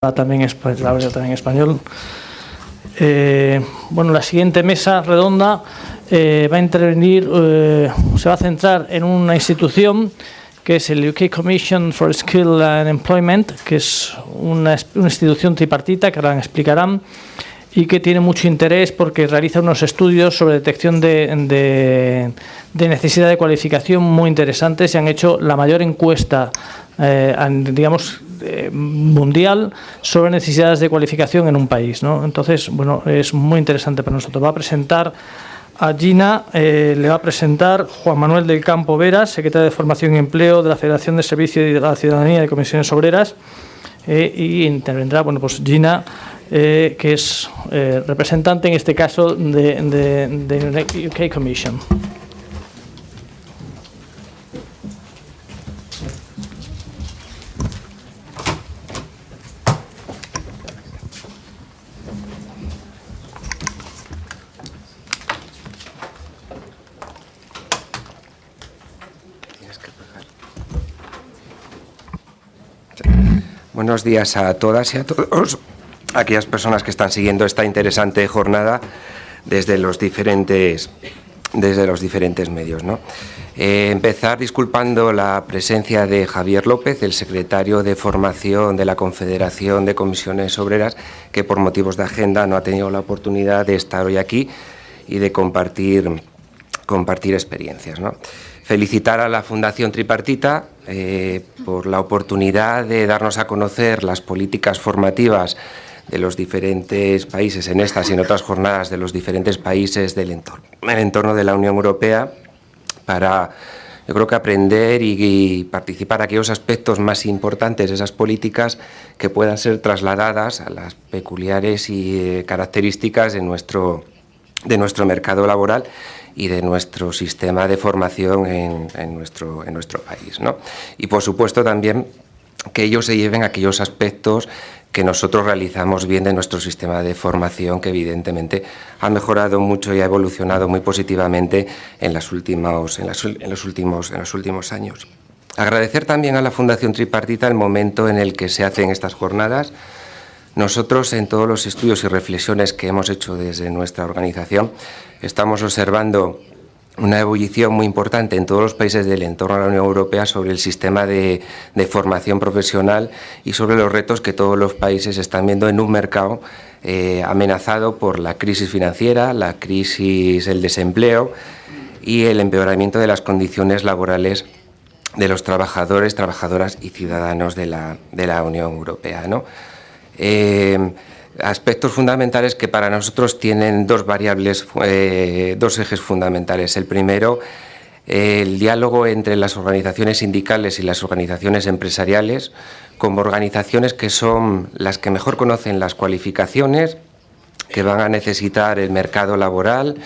también en español. Bueno, la siguiente mesa redonda va a intervenir, se va a centrar en una institución que es el UK Commission for Skill and Employment, que es una institución tripartita que ahora explicarán y que tiene mucho interés porque realiza unos estudios sobre detección de necesidad de cualificación muy interesantes y han hecho la mayor encuesta, digamos, mundial sobre necesidades de cualificación en un país, ¿no? Entonces, bueno, es muy interesante para nosotros. Va a presentar a Gina, le va a presentar Juan Manuel del Campo Veras, secretario de Formación y Empleo de la Federación de Servicios de la Ciudadanía de Comisiones Obreras, y intervendrá, bueno, pues Gina, que es representante en este caso de UK Commission. Buenos días a todas y a todos, aquellas personas que están siguiendo esta interesante jornada desde los diferentes medios, ¿no? Empezar disculpando la presencia de Javier López, el secretario de Formación de la Confederación de Comisiones Obreras, que por motivos de agenda no ha tenido la oportunidad de estar hoy aquí y de compartir experiencias, ¿no? Felicitar a la Fundación Tripartita por la oportunidad de darnos a conocer las políticas formativas de los diferentes países en estas y en otras jornadas de los diferentes países del entorno de la Unión Europea para, yo creo que aprender y participar aquellos aspectos más importantes de esas políticas que puedan ser trasladadas a las peculiares y características de nuestro mercado laboral y de nuestro sistema de formación en nuestro país, ¿no? Y por supuesto también que ellos se lleven aquellos aspectos que nosotros realizamos bien de nuestro sistema de formación, que evidentemente ha mejorado mucho y ha evolucionado muy positivamente en los últimos años. Agradecer también a la Fundación Tripartita el momento en el que se hacen estas jornadas. Nosotros, en todos los estudios y reflexiones que hemos hecho desde nuestra organización, estamos observando una ebullición muy importante en todos los países del entorno de la Unión Europea sobre el sistema de formación profesional y sobre los retos que todos los países están viendo en un mercado amenazado por la crisis financiera, la crisis del desempleo y el empeoramiento de las condiciones laborales de los trabajadores, trabajadoras y ciudadanos de la Unión Europea, ¿no? Aspectos fundamentales que para nosotros tienen dos ejes fundamentales. El primero, el diálogo entre las organizaciones sindicales y las organizaciones empresariales, como organizaciones que son las que mejor conocen las cualificaciones que van a necesitar el mercado laboral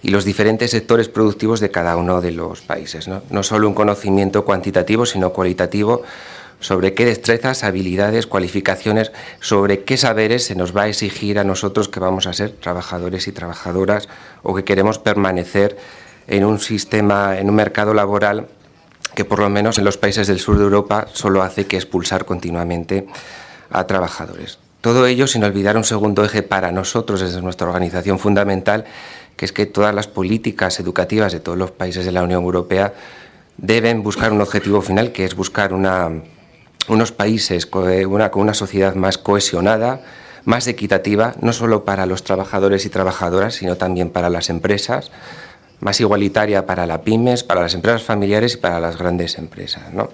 y los diferentes sectores productivos de cada uno de los países, ¿no? No solo un conocimiento cuantitativo, sino cualitativo, sobre qué destrezas, habilidades, cualificaciones, sobre qué saberes se nos va a exigir a nosotros que vamos a ser trabajadores y trabajadoras o que queremos permanecer en un sistema, en un mercado laboral que por lo menos en los países del sur de Europa solo hace que expulsar continuamente a trabajadores. Todo ello sin olvidar un segundo eje para nosotros desde nuestra organización fundamental, que es que todas las políticas educativas de todos los países de la Unión Europea deben buscar un objetivo final, que es buscar unos países con una sociedad más cohesionada, más equitativa, no solo para los trabajadores y trabajadoras, sino también para las empresas, más igualitaria para las pymes, para las empresas familiares y para las grandes empresas, ¿no?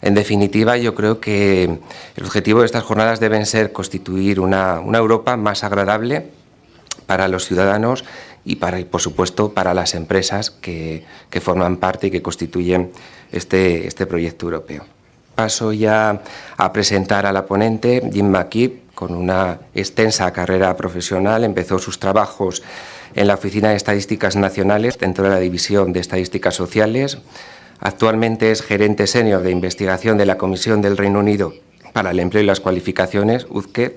En definitiva, yo creo que el objetivo de estas jornadas deben ser constituir una Europa más agradable para los ciudadanos y por supuesto, para las empresas que forman parte y que constituyen este proyecto europeo. Paso ya a presentar a la ponente, Jim McKeeb, con una extensa carrera profesional. Empezó sus trabajos en la Oficina de Estadísticas Nacionales dentro de la División de Estadísticas Sociales. Actualmente es gerente senior de investigación de la Comisión del Reino Unido para el Empleo y las Cualificaciones, UCED.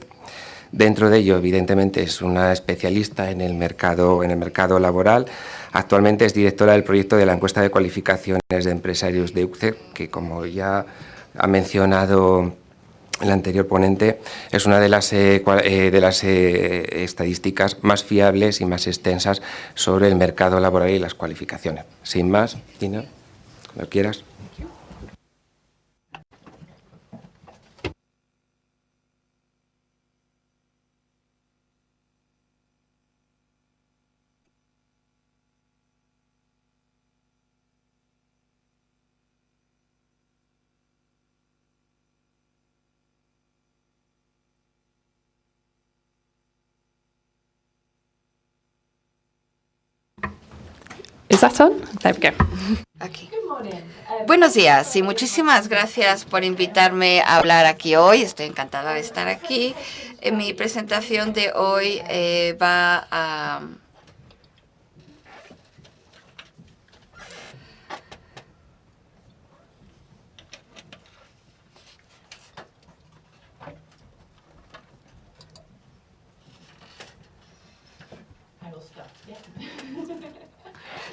Dentro de ello, evidentemente, es una especialista en el mercado laboral. Actualmente es directora del proyecto de la encuesta de cualificaciones de empresarios de UCED, que, como ya ha mencionado el anterior ponente, es una de las estadísticas más fiables y más extensas sobre el mercado laboral y las cualificaciones. Sin más, Tina, cuando quieras. Is that on? There we go. Aquí. Buenos días y muchísimas gracias por invitarme a hablar aquí hoy. Estoy encantada de estar aquí. Mi presentación de hoy va a...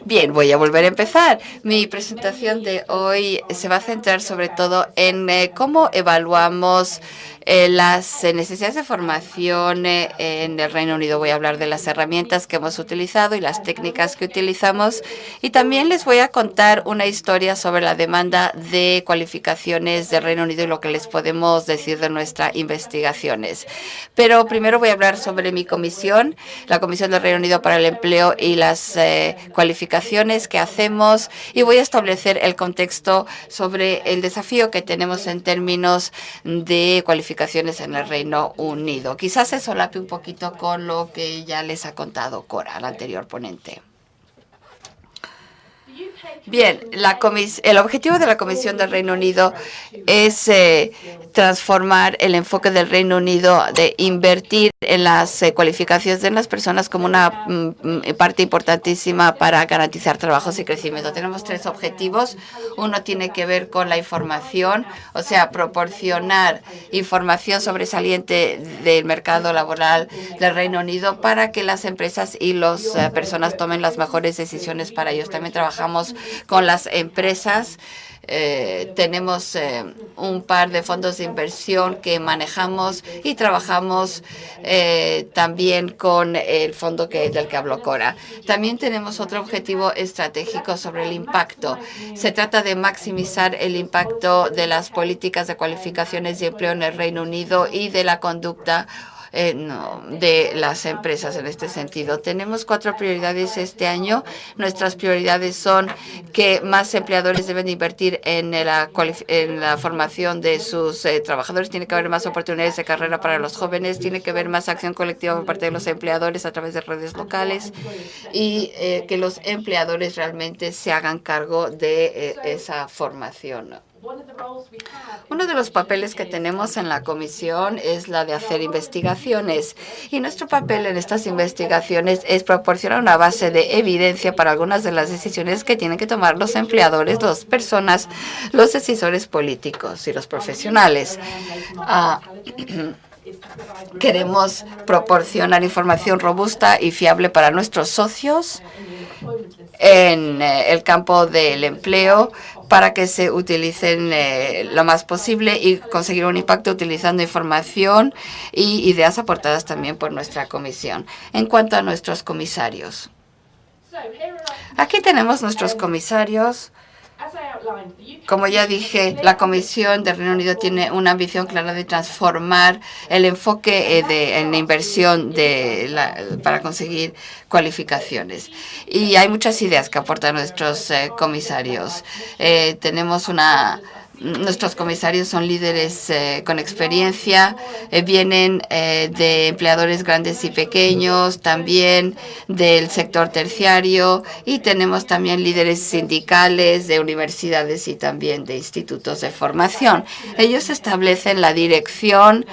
Bien, voy a volver a empezar. Mi presentación de hoy se va a centrar sobre todo en cómo evaluamos las necesidades de formación en el Reino Unido. Voy a hablar de las herramientas que hemos utilizado y las técnicas que utilizamos. Y también les voy a contar una historia sobre la demanda de cualificaciones del Reino Unido y lo que les podemos decir de nuestras investigaciones. Pero primero voy a hablar sobre mi comisión, la Comisión del Reino Unido para el Empleo y las cualificaciones que hacemos, y voy a establecer el contexto sobre el desafío que tenemos en términos de cualificaciones en el Reino Unido. Quizás se solape un poquito con lo que ya les ha contado Cora, la anterior ponente. Bien, el objetivo de la Comisión del Reino Unido es transformar el enfoque del Reino Unido de invertir en las cualificaciones de las personas como una parte importantísima para garantizar trabajos y crecimiento. Tenemos tres objetivos. Uno tiene que ver con la información, o sea, proporcionar información sobresaliente del mercado laboral del Reino Unido para que las empresas y las personas tomen las mejores decisiones para ellos. También trabajamos con las empresas. Tenemos un par de fondos de inversión que manejamos y trabajamos también con el fondo del que habló Cora. También tenemos otro objetivo estratégico sobre el impacto. Se trata de maximizar el impacto de las políticas de cualificaciones y empleo en el Reino Unido y de la conducta de las empresas en este sentido. Tenemos 4 prioridades este año. Nuestras prioridades son que más empleadores deben invertir en la formación de sus trabajadores. Tiene que haber más oportunidades de carrera para los jóvenes. Tiene que haber más acción colectiva por parte de los empleadores a través de redes locales y que los empleadores realmente se hagan cargo de esa formación. Uno de los papeles que tenemos en la comisión es la de hacer investigaciones, y nuestro papel en estas investigaciones es proporcionar una base de evidencia para algunas de las decisiones que tienen que tomar los empleadores, las personas, los decisores políticos y los profesionales. Queremos proporcionar información robusta y fiable para nuestros socios en el campo del empleo para que se utilicen lo más posible y conseguir un impacto utilizando información y ideas aportadas también por nuestra comisión. En cuanto a nuestros comisarios, aquí tenemos nuestros comisarios. Como ya dije, la Comisión del Reino Unido tiene una ambición clara de transformar el enfoque en la inversión para conseguir cualificaciones. Y hay muchas ideas que aportan nuestros comisarios. Nuestros comisarios son líderes con experiencia, vienen de empleadores grandes y pequeños, también del sector terciario, y tenemos también líderes sindicales de universidades y también de institutos de formación. Ellos establecen la dirección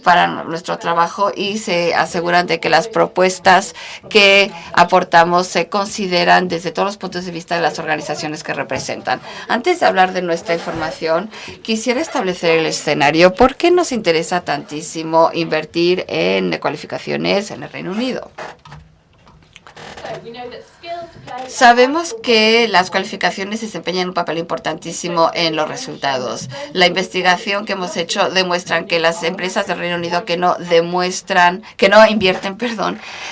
para nuestro trabajo y se aseguran de que las propuestas que aportamos se consideran desde todos los puntos de vista de las organizaciones que representan. Antes de hablar de nuestra información, quisiera establecer el escenario. ¿Por qué nos interesa tantísimo invertir en cualificaciones en el Reino Unido? Sabemos que las cualificaciones desempeñan un papel importantísimo en los resultados. La investigación que hemos hecho demuestra que las empresas del Reino Unido que no invierten,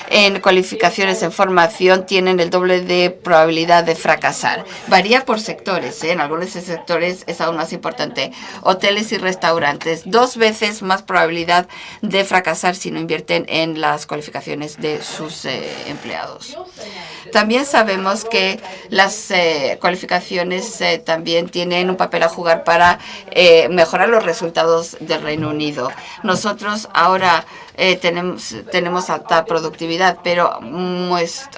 en cualificaciones en formación tienen el doble de probabilidad de fracasar. Varía por sectores, en algunos sectores es aún más importante. Hoteles y restaurantes, 2 veces más probabilidad de fracasar si no invierten en las cualificaciones de sus empleados. También sabemos que las cualificaciones también tienen un papel a jugar para mejorar los resultados del Reino Unido. Nosotros ahora tenemos alta productividad, pero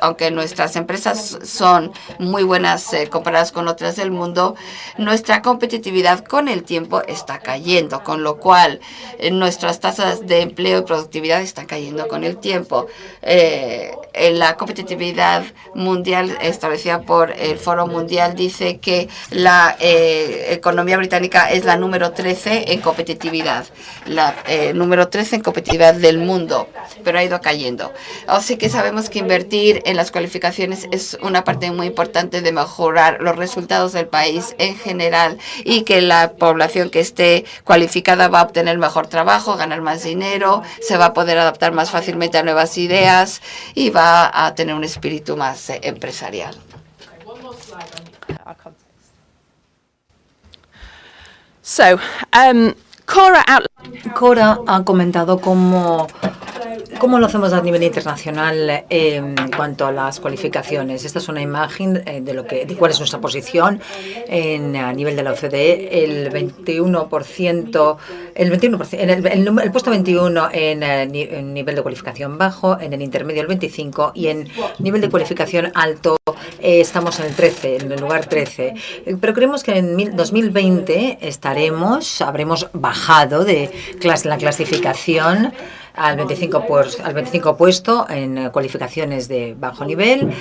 aunque nuestras empresas son muy buenas comparadas con otras del mundo, nuestra competitividad con el tiempo está cayendo, con lo cual nuestras tasas de empleo y productividad están cayendo con el tiempo. La competitividad mundial establecida por el Foro Mundial dice que la economía británica es la número 13 en competitividad, número 13 en competitividad del mundo, pero ha ido cayendo. Así que sabemos que invertir en las cualificaciones es una parte muy importante de mejorar los resultados del país en general y que la población que esté cualificada va a obtener mejor trabajo, ganar más dinero, se va a poder adaptar más fácilmente a nuevas ideas y va a tener un espíritu más empresarial. Cora ha comentado cómo lo hacemos a nivel internacional en cuanto a las cualificaciones. Esta es una imagen de cuál es nuestra posición a nivel de la OCDE. El 21%, el puesto 21 en nivel de cualificación bajo, en el intermedio el 25 y en nivel de cualificación alto estamos en el 13, en el lugar 13. Pero creemos que en 2020 habremos bajado de la clasificación al 25 puesto en cualificaciones de bajo nivel.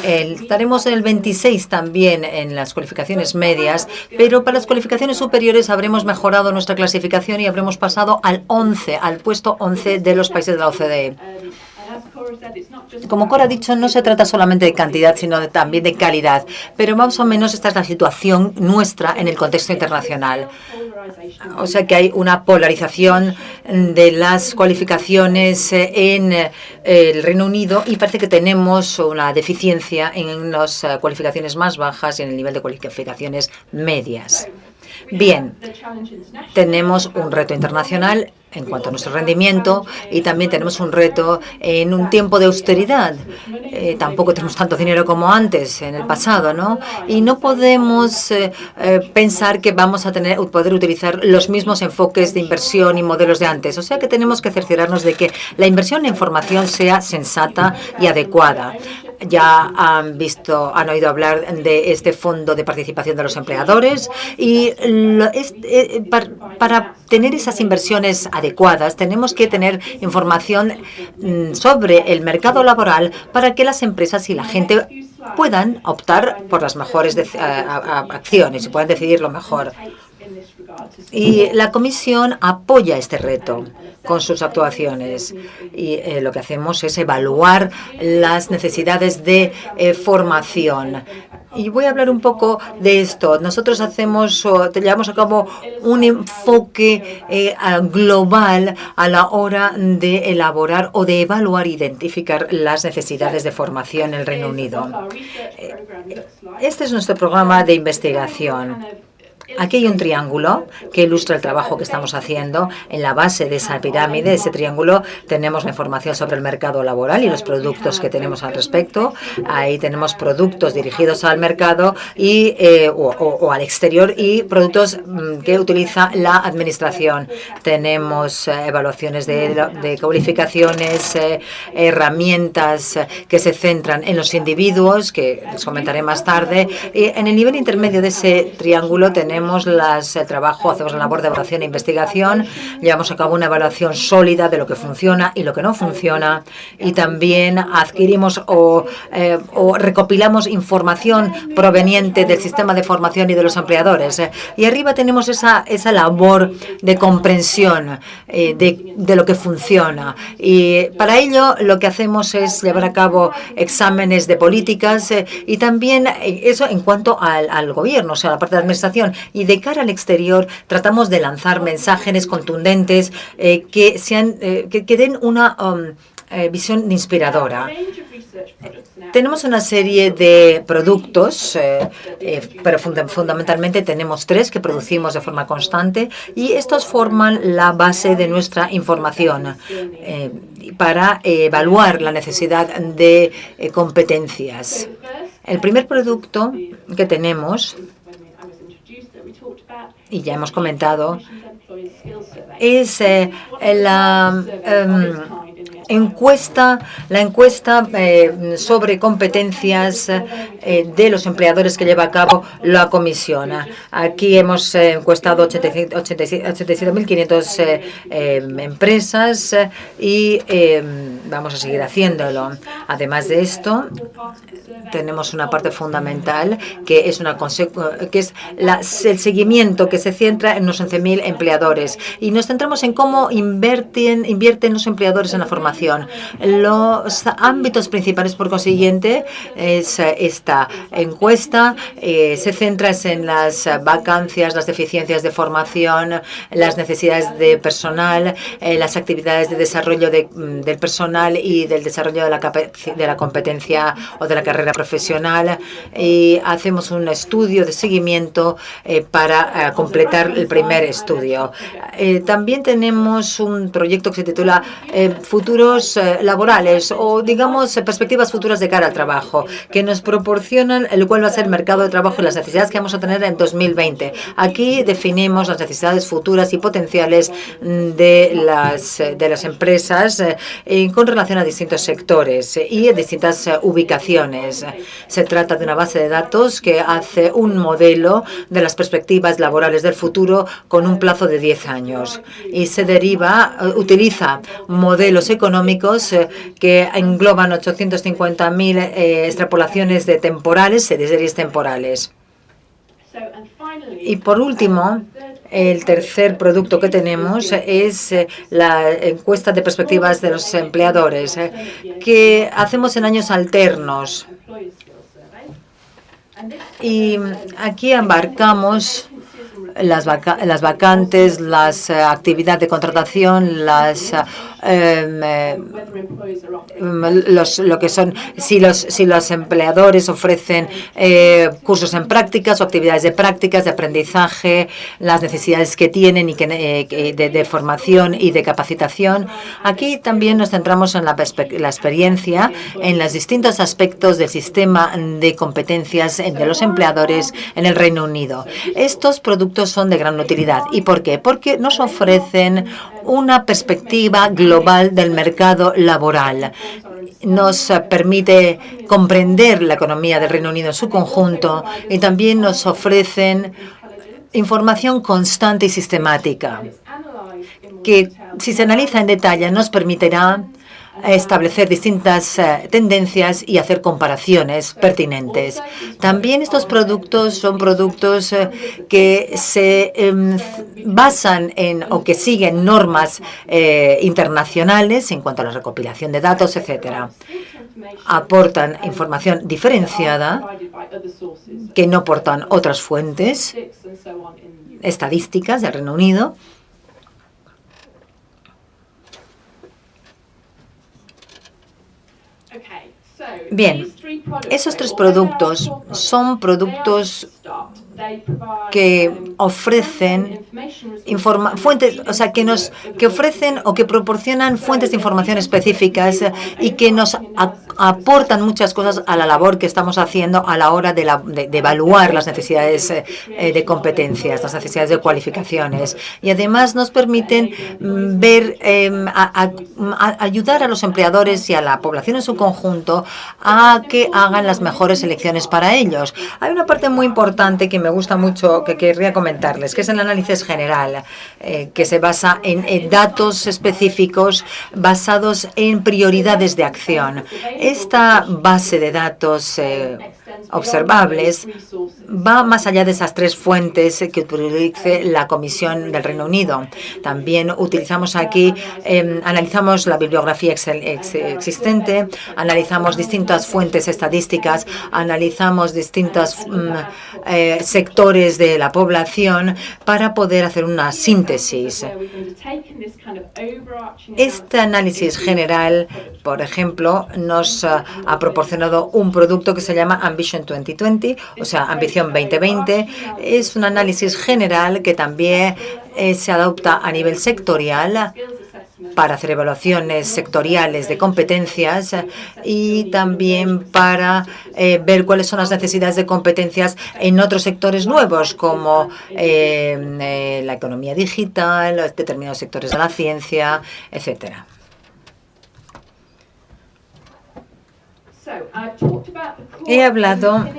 Estaremos en el 26 también en las cualificaciones medias, pero para las cualificaciones superiores habremos mejorado nuestra clasificación y habremos pasado al puesto 11 de los países de la OCDE. Como Cora ha dicho, no se trata solamente de cantidad, sino también de calidad. Pero más o menos esta es la situación nuestra en el contexto internacional. O sea que hay una polarización de las cualificaciones en el Reino Unido y parece que tenemos una deficiencia en las cualificaciones más bajas y en el nivel de cualificaciones medias. Bien, tenemos un reto internacional en cuanto a nuestro rendimiento y también tenemos un reto en un tiempo de austeridad. Tampoco tenemos tanto dinero como antes, en el pasado, ¿no? Y no podemos pensar que vamos a poder utilizar los mismos enfoques de inversión y modelos de antes. O sea que tenemos que cerciorarnos de que la inversión en formación sea sensata y adecuada. Ya han oído hablar de este fondo de participación de los empleadores y para tener esas inversiones adecuadas tenemos que tener información sobre el mercado laboral para que las empresas y la gente puedan optar por las mejores acciones y puedan decidir lo mejor. Y la Comisión apoya este reto con sus actuaciones y lo que hacemos es evaluar las necesidades de formación. Y voy a hablar un poco de esto. Nosotros llevamos a cabo un enfoque global a la hora de elaborar o de evaluar e identificar las necesidades de formación en el Reino Unido. Este es nuestro programa de investigación. Aquí hay un triángulo que ilustra el trabajo que estamos haciendo. En la base de esa pirámide, de ese triángulo, tenemos la información sobre el mercado laboral y los productos que tenemos al respecto. Ahí tenemos productos dirigidos al mercado o al exterior y productos que utiliza la administración. Tenemos evaluaciones de cualificaciones, herramientas que se centran en los individuos, que les comentaré más tarde. Y en el nivel intermedio de ese triángulo tenemos tenemos el trabajo, hacemos la labor de evaluación e investigación, llevamos a cabo una evaluación sólida de lo que funciona y lo que no funciona, y también adquirimos o recopilamos información proveniente del sistema de formación y de los empleadores. Y arriba tenemos esa labor de comprensión de lo que funciona. Y para ello lo que hacemos es llevar a cabo exámenes de políticas y también eso en cuanto al gobierno, o sea, la parte de administración. Y de cara al exterior tratamos de lanzar mensajes contundentes que den una visión inspiradora. Tenemos una serie de productos, pero fundamentalmente tenemos 3 que producimos de forma constante, y estos forman la base de nuestra información para evaluar la necesidad de competencias. El primer producto que tenemos, y ya hemos comentado, es la encuesta sobre competencias de los empleadores que lleva a cabo la comisión. Aquí hemos encuestado 87.500 empresas y vamos a seguir haciéndolo. Además de esto, tenemos una parte fundamental que es el seguimiento, que se centra en los 11.000 empleadores, y nos centramos en cómo invierten los empleadores en la formación. Los ámbitos principales, por consiguiente, es esta encuesta. Se centra en las vacancias, las deficiencias de formación, las necesidades de personal, las actividades de desarrollo del personal y del desarrollo de la competencia o de la carrera profesional. Y hacemos un estudio de seguimiento para completar el primer estudio. También tenemos un proyecto que se titula Futuros laborales, o digamos perspectivas futuras de cara al trabajo, que nos proporcionan cuál va a ser el mercado de trabajo y las necesidades que vamos a tener en 2020. Aquí definimos las necesidades futuras y potenciales de las empresas con relación a distintos sectores y en distintas ubicaciones. Se trata de una base de datos que hace un modelo de las perspectivas laborales del futuro con un plazo de 10 años y utiliza modelos económicos que engloban 850.000 extrapolaciones de series temporales. Y por último, el tercer producto que tenemos es la encuesta de perspectivas de los empleadores, que hacemos en años alternos. Y aquí embarcamos las vacantes, las actividades de contratación, lo que son si los empleadores ofrecen cursos en prácticas o actividades de prácticas, de aprendizaje, las necesidades que tienen y de formación y de capacitación. Aquí también nos centramos en la experiencia en los distintos aspectos del sistema de competencias de los empleadores en el Reino Unido. Estos productos son de gran utilidad. ¿Y por qué? Porque nos ofrecen una perspectiva global del mercado laboral. Nos permite comprender la economía del Reino Unido en su conjunto y también nos ofrecen información constante y sistemática que, si se analiza en detalle, nos permitirá establecer distintas tendencias y hacer comparaciones pertinentes. También estos productos son productos que se basan o que siguen normas internacionales en cuanto a la recopilación de datos, etcétera. Aportan información diferenciada que no aportan otras fuentes estadísticas del Reino Unido. Bien, esos 3 productos son productos que ofrecen fuentes, o sea, que ofrecen o que proporcionan fuentes de información específicas y que nos aportan muchas cosas a la labor que estamos haciendo a la hora de evaluar las necesidades de competencias, las necesidades de cualificaciones. Y además nos permiten ver, ayudar a los empleadores y a la población en su conjunto a que hagan las mejores elecciones para ellos. Hay una parte muy importante que me gusta mucho, que querría comentarles, que es el análisis general, que se basa en datos específicos basados en prioridades de acción. Esta base de datos observables va más allá de esas 3 fuentes que utilice la Comisión del Reino Unido. También utilizamos aquí, analizamos la bibliografía existente, analizamos distintas fuentes estadísticas, analizamos distintos sectores de la población para poder hacer una síntesis. Este análisis general, por ejemplo, nos ha proporcionado un producto que se llama Ambition 2020, o sea, Ambición 2020. Es un análisis general que también se adopta a nivel sectorial para hacer evaluaciones sectoriales de competencias y también para ver cuáles son las necesidades de competencias en otros sectores nuevos, como la economía digital, determinados sectores de la ciencia, etcétera. He hablado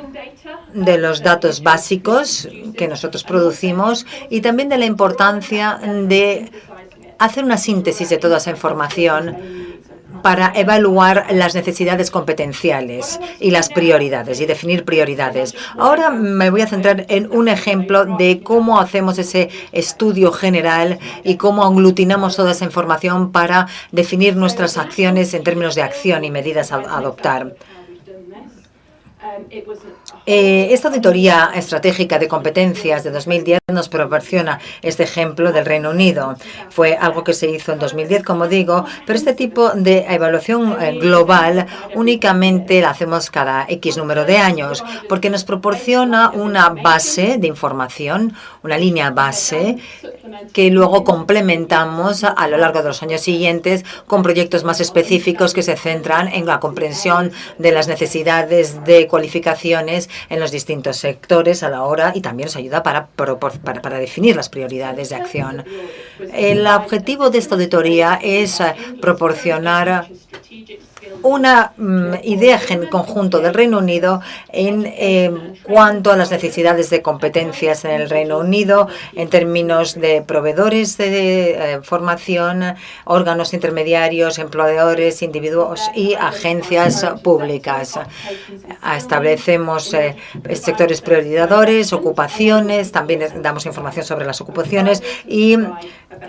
de los datos básicos que nosotros producimos y también de la importancia de hacer una síntesis de toda esa información para evaluar las necesidades competenciales y las prioridades y definir prioridades. Ahora me voy a centrar en un ejemplo de cómo hacemos ese estudio general y cómo aglutinamos toda esa información para definir nuestras acciones en términos de acción y medidas a adoptar. Esta auditoría estratégica de competencias de 2010 nos proporciona este ejemplo del Reino Unido. Fue algo que se hizo en 2010, como digo, pero este tipo de evaluación global únicamente la hacemos cada X número de años, porque nos proporciona una base de información, una línea base, que luego complementamos a lo largo de los años siguientes con proyectos más específicos que se centran en la comprensión de las necesidades de cualificaciones en los distintos sectores a la hora y también nos ayuda para definir las prioridades de acción. El objetivo de esta auditoría es proporcionar una idea en conjunto del Reino Unido en cuanto a las necesidades de competencias en el Reino Unido en términos de proveedores de formación, órganos intermediarios, empleadores, individuos y agencias públicas. Establecemos sectores priorizadores, ocupaciones, también damos información sobre las ocupaciones y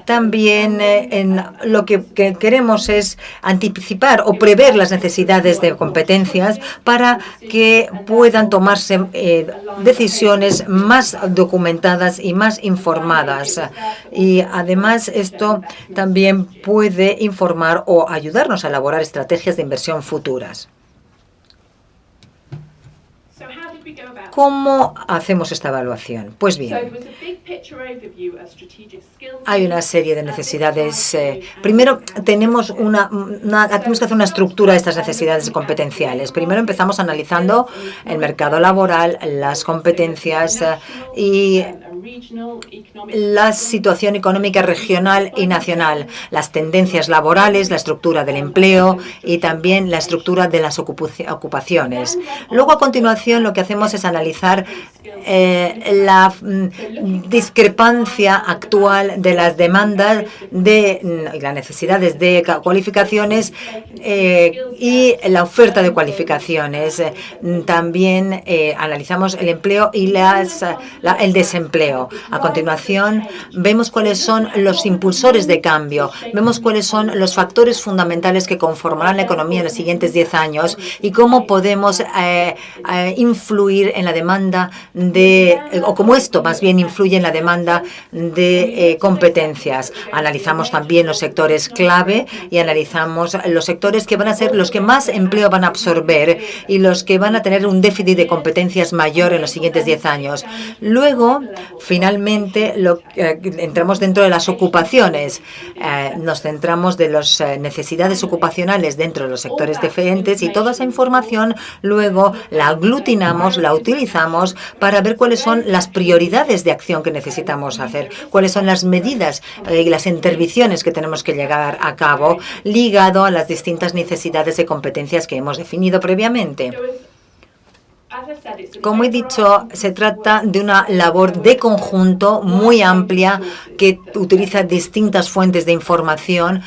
también lo que queremos es anticipar o prever las necesidades de competencias para que puedan tomarse decisiones más documentadas y más informadas. Y además esto también puede informar o ayudarnos a elaborar estrategias de inversión futuras. ¿Cómo hacemos esta evaluación? Pues bien, hay una serie de necesidades. Primero, tenemos que hacer una estructura de estas necesidades competenciales. Primero empezamos analizando el mercado laboral, las competencias y la situación económica regional y nacional, las tendencias laborales, la estructura del empleo y también la estructura de las ocupaciones. Luego, a continuación, lo que hacemos es analizar la discrepancia actual de las demandas y las necesidades de cualificaciones y la oferta de cualificaciones. También analizamos el empleo y el desempleo. A continuación, vemos cuáles son los impulsores de cambio, vemos cuáles son los factores fundamentales que conformarán la economía en los siguientes 10 años y cómo podemos influir en la demanda o cómo esto más bien influye en la demanda de competencias. Analizamos también los sectores clave y analizamos los sectores que van a ser los que más empleo van a absorber y los que van a tener un déficit de competencias mayor en los siguientes 10 años. Luego finalmente entramos dentro de las ocupaciones. Nos centramos de las necesidades ocupacionales dentro de los sectores diferentes y toda esa información luego la aglutinamos, la utilizamos para ver cuáles son las prioridades de acción que necesitamos hacer, cuáles son las medidas y las intervenciones que tenemos que llevar a cabo ligado a las distintas necesidades de competencias que hemos definido previamente. Como he dicho, se trata de una labor de conjunto muy amplia que utiliza distintas fuentes de información.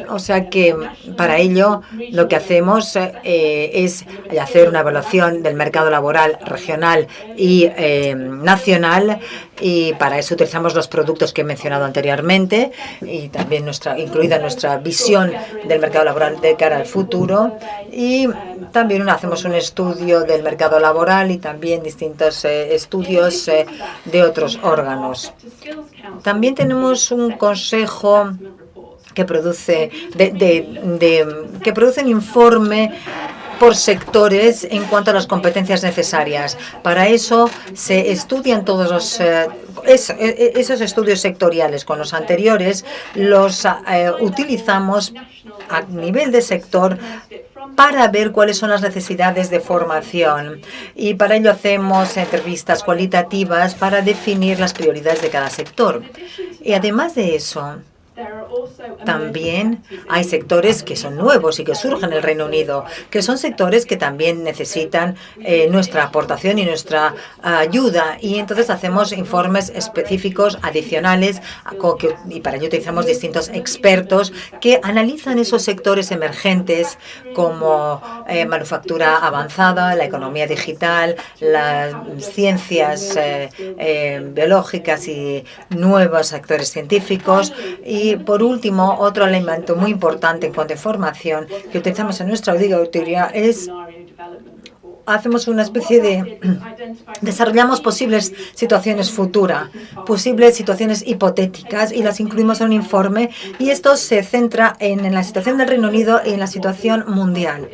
O sea que para ello lo que hacemos es hacer una evaluación del mercado laboral regional y nacional, y para eso utilizamos los productos que he mencionado anteriormente y también incluida nuestra visión del mercado laboral de cara al futuro, y también hacemos un estudio del mercado laboral y también distintos estudios de otros órganos. También tenemos un consejo que produce que produce un informe por sectores en cuanto a las competencias necesarias. Para eso se estudian todos esos estudios sectoriales. Con los anteriores los utilizamos a nivel de sector para ver cuáles son las necesidades de formación, y para ello hacemos entrevistas cualitativas para definir las prioridades de cada sector. Y además de eso, también hay sectores que son nuevos y que surgen en el Reino Unido, que son sectores que también necesitan nuestra aportación y nuestra ayuda, y entonces hacemos informes específicos adicionales y para ello utilizamos distintos expertos que analizan esos sectores emergentes como manufactura avanzada, la economía digital, las ciencias biológicas y nuevos sectores científicos. Y por último, otro elemento muy importante en cuanto a información que utilizamos en nuestra auditoría es hacemos una especie de desarrollamos posibles situaciones futuras, posibles situaciones hipotéticas, y las incluimos en un informe, y esto se centra en la situación del Reino Unido y en la situación mundial.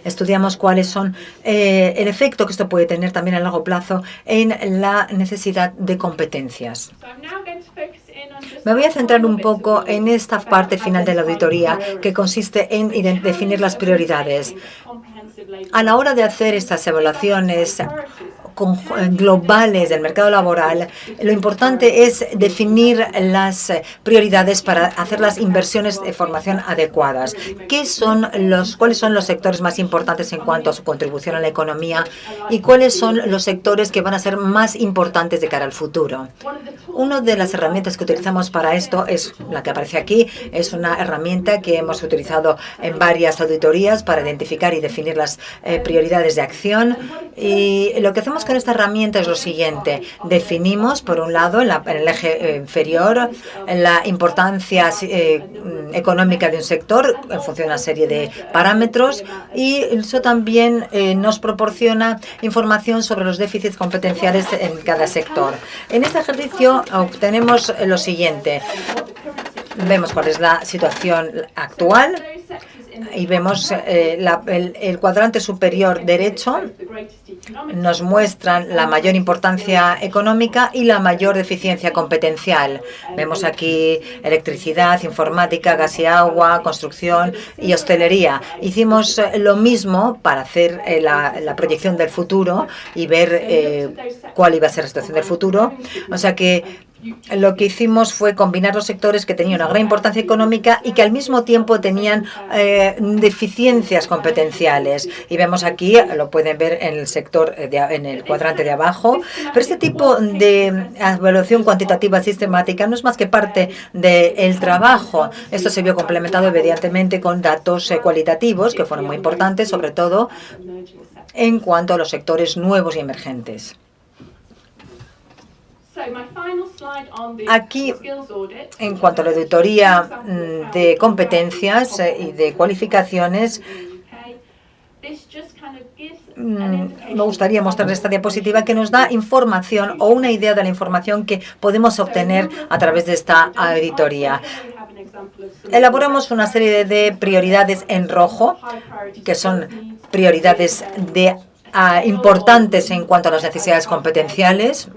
Estudiamos cuáles son el efecto que esto puede tener también a largo plazo en la necesidad de competencias. Me voy a centrar un poco en esta parte final de la auditoría, que consiste en definir las prioridades. A la hora de hacer estas evaluaciones globales del mercado laboral, lo importante es definir las prioridades para hacer las inversiones de formación adecuadas. ¿Cuáles son los sectores más importantes en cuanto a su contribución a la economía y cuáles son los sectores que van a ser más importantes de cara al futuro? Una de las herramientas que utilizamos para esto es la que aparece aquí. Es una herramienta que hemos utilizado en varias auditorías para identificar y definir las prioridades de acción, y lo que hacemos con esta herramienta es lo siguiente. Definimos, por un lado, en el eje inferior, la importancia económica de un sector en función de una serie de parámetros, y eso también nos proporciona información sobre los déficits competenciales en cada sector. En este ejercicio obtenemos lo siguiente. Vemos cuál es la situación actual y vemos el cuadrante superior derecho. Nos muestran la mayor importancia económica y la mayor deficiencia competencial. Vemos aquí electricidad, informática, gas y agua, construcción y hostelería. Hicimos lo mismo para hacer la proyección del futuro y ver cuál iba a ser la situación del futuro. O sea que lo que hicimos fue combinar los sectores que tenían una gran importancia económica y que al mismo tiempo tenían deficiencias competenciales. Y vemos aquí, lo pueden ver en el sector, en el cuadrante de abajo, pero este tipo de evaluación cuantitativa sistemática no es más que parte del trabajo. Esto se vio complementado evidentemente con datos cualitativos que fueron muy importantes, sobre todo en cuanto a los sectores nuevos y emergentes. Aquí, en cuanto a la auditoría de competencias y de cualificaciones, me gustaría mostrar esta diapositiva que nos da información o una idea de la información que podemos obtener a través de esta auditoría. Elaboramos una serie de prioridades en rojo, que son prioridades de importantes en cuanto a las necesidades competenciales,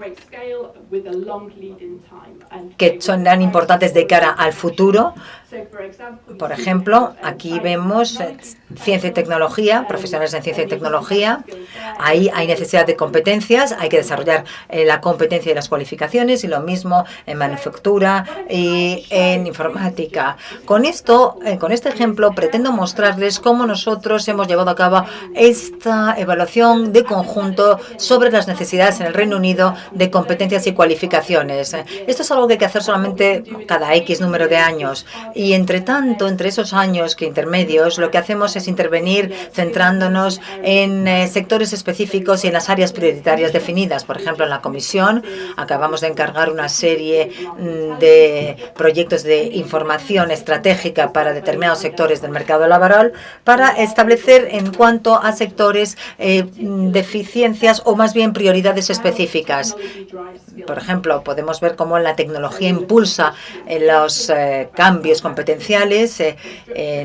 que son tan importantes de cara al futuro. Por ejemplo, aquí vemos ciencia y tecnología, profesionales en ciencia y tecnología. Ahí hay necesidad de competencias, hay que desarrollar la competencia y las cualificaciones, y lo mismo en manufactura y en informática. Con esto, con este ejemplo, pretendo mostrarles cómo nosotros hemos llevado a cabo esta evaluación de conjunto sobre las necesidades en el Reino Unido de competencias y cualificaciones. Esto es algo que hay que hacer solamente cada X número de años. Y entre tanto, entre esos años que intermedios, lo que hacemos es intervenir centrándonos en sectores específicos y en las áreas prioritarias definidas. Por ejemplo, en la Comisión acabamos de encargar una serie de proyectos de información estratégica para determinados sectores del mercado laboral para establecer en cuanto a sectores deficiencias o más bien prioridades específicas. Por ejemplo, podemos ver cómo la tecnología impulsa los cambios competenciales.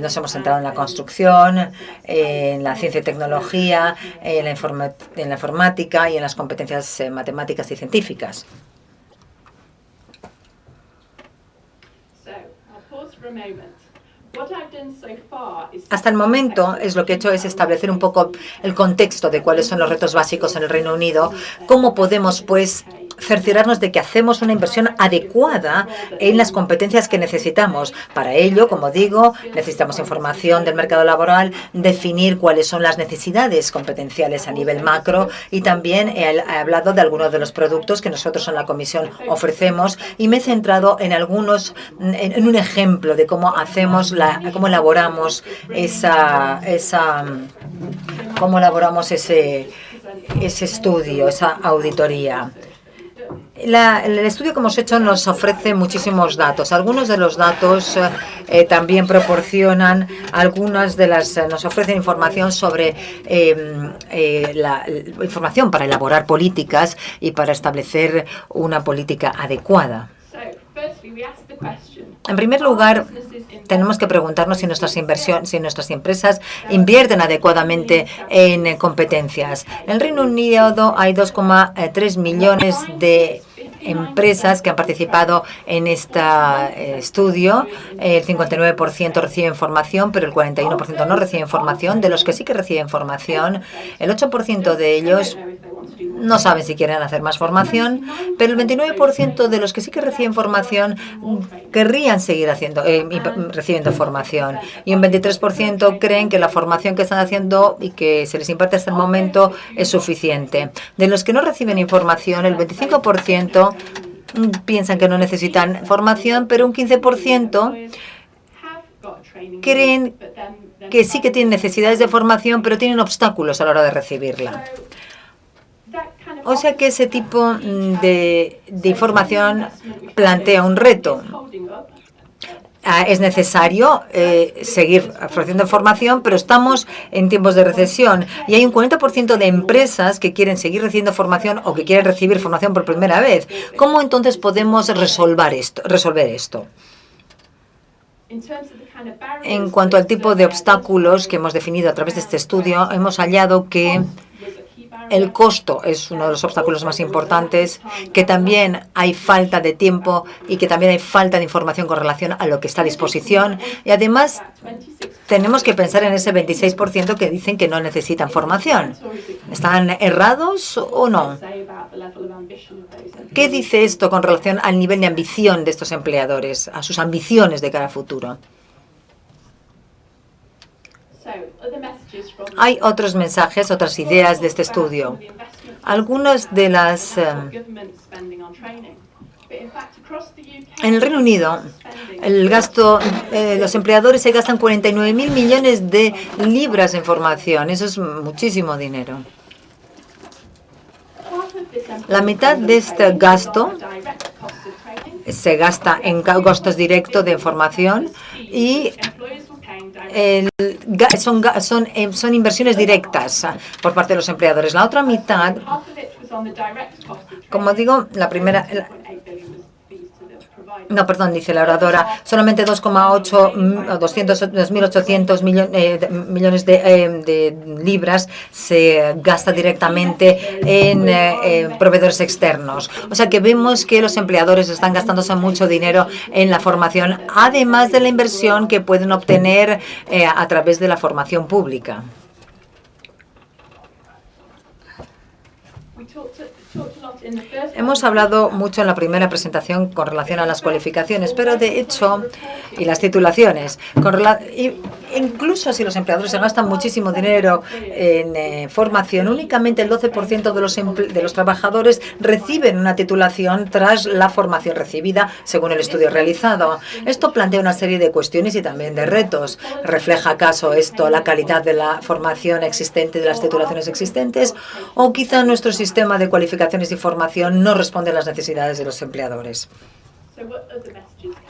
Nos hemos centrado en la construcción, en la ciencia y tecnología, en la informática y en las competencias matemáticas y científicas. Hasta el momento, lo que he hecho es establecer un poco el contexto de cuáles son los retos básicos en el Reino Unido, cómo podemos, pues, cerciorarnos de que hacemos una inversión adecuada en las competencias que necesitamos. Para ello, como digo, necesitamos información del mercado laboral, definir cuáles son las necesidades competenciales a nivel macro, y también he hablado de algunos de los productos que nosotros en la Comisión ofrecemos, y me he centrado en en un ejemplo de cómo hacemos cómo elaboramos ese estudio, esa auditoría. El estudio que hemos hecho nos ofrece muchísimos datos. Algunos de los datos también proporcionan nos ofrecen información sobre información para elaborar políticas y para establecer una política adecuada. En primer lugar, tenemos que preguntarnos si nuestras empresas invierten adecuadamente en competencias. En el Reino Unido hay 2,3 millones de empresas que han participado en este estudio. El 59% recibe información, pero el 41% no recibe información. De los que sí que reciben información, el 8% de ellos no saben si quieren hacer más formación, pero el 29% de los que sí que reciben formación querrían seguir recibiendo formación, y un 23% creen que la formación que están haciendo y que se les imparte hasta el momento es suficiente. De los que no reciben información, el 25% piensan que no necesitan formación, pero un 15% creen que sí que tienen necesidades de formación, pero tienen obstáculos a la hora de recibirla. O sea que ese tipo de información plantea un reto. Es necesario seguir ofreciendo formación, pero estamos en tiempos de recesión y hay un 40% de empresas que quieren seguir recibiendo formación o que quieren recibir formación por primera vez. ¿Cómo entonces podemos resolver esto? En cuanto al tipo de obstáculos que hemos definido a través de este estudio, hemos hallado que el costo es uno de los obstáculos más importantes, que también hay falta de tiempo y que también hay falta de información con relación a lo que está a disposición. Y además tenemos que pensar en ese 26% que dicen que no necesitan formación. ¿Están errados o no? ¿Qué dice esto con relación al nivel de ambición de estos empleadores, a sus ambiciones de cara al futuro? Hay otros mensajes, otras ideas de este estudio. Algunas de las... En el Reino Unido, el gasto, los empleadores se gastan 49.000 millones de libras en formación. Eso es muchísimo dinero. La mitad de este gasto se gasta en costos directos de formación y son inversiones directas por parte de los empleadores. La otra mitad, como digo, No, perdón, dice la oradora, solamente 2.800 millones de libras se gasta directamente en proveedores externos. O sea que vemos que los empleadores están gastándose mucho dinero en la formación, además de la inversión que pueden obtener a través de la formación pública. Hemos hablado mucho en la primera presentación con relación a las cualificaciones, pero de hecho, y las titulaciones, incluso si los empleadores se gastan muchísimo dinero en formación, únicamente el 12% de los trabajadores reciben una titulación tras la formación recibida, según el estudio realizado. Esto plantea una serie de cuestiones y también de retos. ¿Refleja acaso esto la calidad de la formación existente, de las titulaciones existentes? ¿O quizá nuestro sistema de cualificaciones y formación no responde a las necesidades de los empleadores?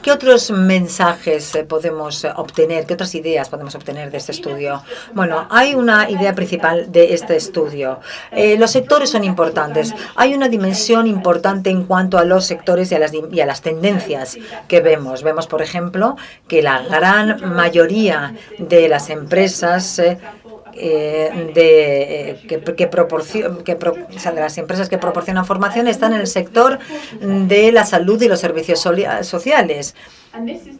¿Qué otros mensajes podemos obtener? ¿Qué otras ideas podemos obtener de este estudio? Bueno, hay una idea principal de este estudio. Los sectores son importantes. Hay una dimensión importante en cuanto a los sectores y a las tendencias que vemos. Vemos, por ejemplo, que la gran mayoría de las empresas de las empresas que proporcionan formación están en el sector de la salud y los servicios sociales.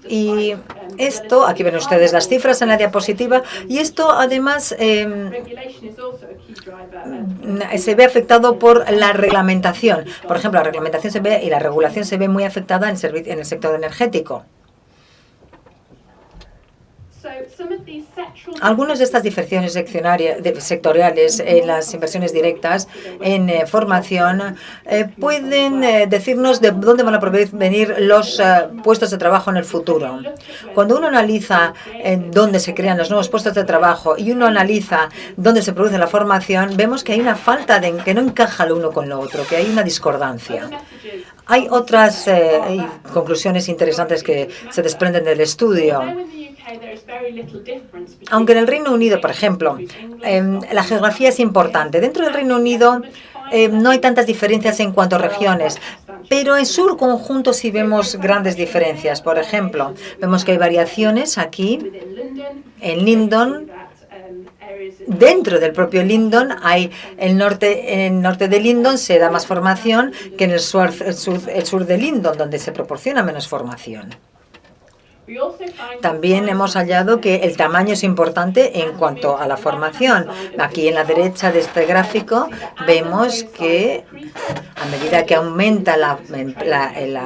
Y esto, aquí ven ustedes las cifras en la diapositiva, y esto además se ve afectado por la reglamentación. Por ejemplo, la reglamentación y la regulación se ve muy afectada en el sector energético. Algunas de estas diferencias sectoriales en las inversiones directas en formación pueden decirnos de dónde van a provenir los puestos de trabajo en el futuro. Cuando uno analiza dónde se crean los nuevos puestos de trabajo y uno analiza dónde se produce la formación, vemos que hay una falta que no encaja lo uno con lo otro, que hay una discordancia. Hay otras conclusiones interesantes que se desprenden del estudio. Aunque en el Reino Unido, por ejemplo, la geografía es importante. Dentro del Reino Unido no hay tantas diferencias en cuanto a regiones, pero en su conjunto sí vemos grandes diferencias. Por ejemplo, vemos que hay variaciones aquí en Lindon. Dentro del propio Lindon hay en el norte de Lindon se da más formación que en el sur de Lindon, donde se proporciona menos formación. También hemos hallado que el tamaño es importante en cuanto a la formación. Aquí en la derecha de este gráfico vemos que a medida que aumenta el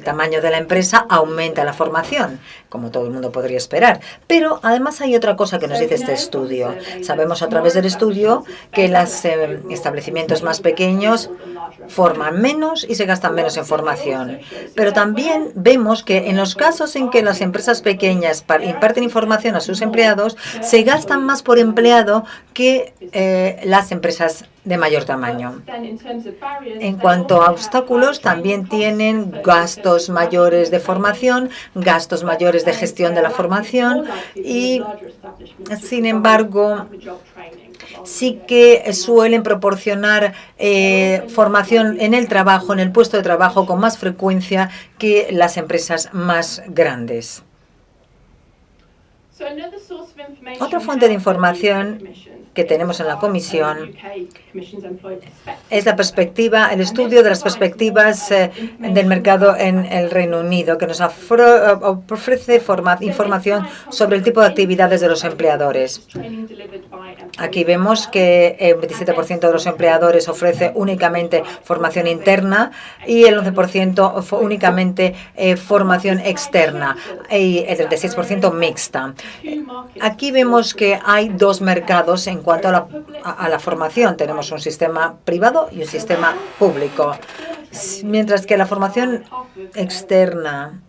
tamaño de la empresa, aumenta la formación, como todo el mundo podría esperar. Pero además hay otra cosa que nos dice este estudio. Sabemos a través del estudio que los establecimientos más pequeños forman menos y se gastan menos en formación. Pero también vemos que en los casos en que las empresas pequeñas imparten información a sus empleados, se gastan más por empleado que las empresas de mayor tamaño. En cuanto a obstáculos, también tienen gastos mayores de formación, gastos mayores de gestión de la formación y, sin embargo, sí que suelen proporcionar formación en el trabajo, en el puesto de trabajo, con más frecuencia que las empresas más grandes. Otra fuente de información que tenemos en la comisión es el estudio de las perspectivas del mercado en el Reino Unido, que nos ofrece información sobre el tipo de actividades de los empleadores. Aquí vemos que el 27% de los empleadores ofrece únicamente formación interna y el 11% únicamente formación externa y el 36% mixta. Aquí vemos que hay dos mercados en cuanto a la formación. Tenemos un sistema privado y un sistema público. Mientras que la formación externa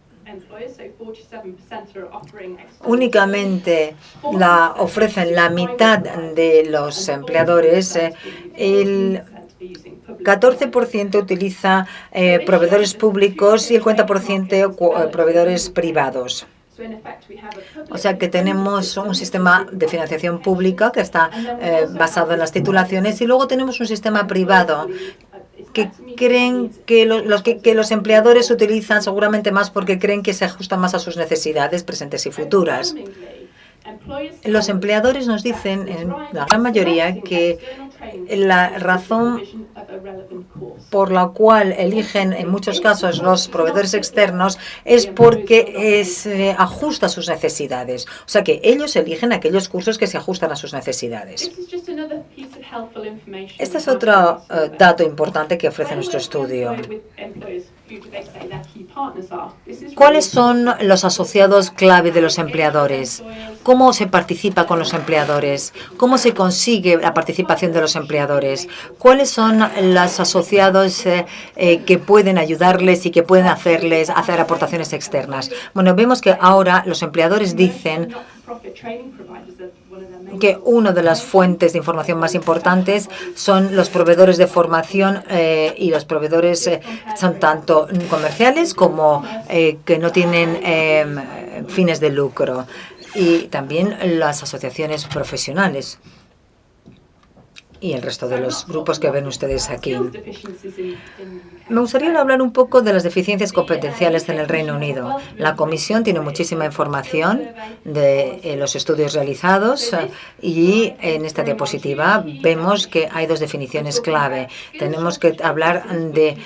únicamente la ofrecen la mitad de los empleadores, el 14% utiliza proveedores públicos y el 40% proveedores privados. O sea que tenemos un sistema de financiación pública que está basado en las titulaciones y luego tenemos un sistema privado que creen que los empleadores utilizan seguramente más porque creen que se ajustan más a sus necesidades presentes y futuras. Los empleadores nos dicen, en la gran mayoría, que la razón por la cual eligen en muchos casos los proveedores externos es porque se ajusta a sus necesidades. O sea que ellos eligen aquellos cursos que se ajustan a sus necesidades. Este es otro dato importante que ofrece nuestro estudio. ¿Cuáles son los asociados clave de los empleadores? ¿Cómo se participa con los empleadores? ¿Cómo se consigue la participación de los empleadores? ¿Cuáles son los asociados que pueden ayudarles y que pueden hacer aportaciones externas? Bueno, vemos que ahora los empleadores dicen que una de las fuentes de información más importantes son los proveedores de formación y los proveedores son tanto comerciales como que no tienen fines de lucro, y también las asociaciones profesionales y el resto de los grupos que ven ustedes aquí. Me gustaría hablar un poco de las deficiencias competenciales en el Reino Unido. La Comisión tiene muchísima información de los estudios realizados y en esta diapositiva vemos que hay dos definiciones clave. Tenemos que hablar de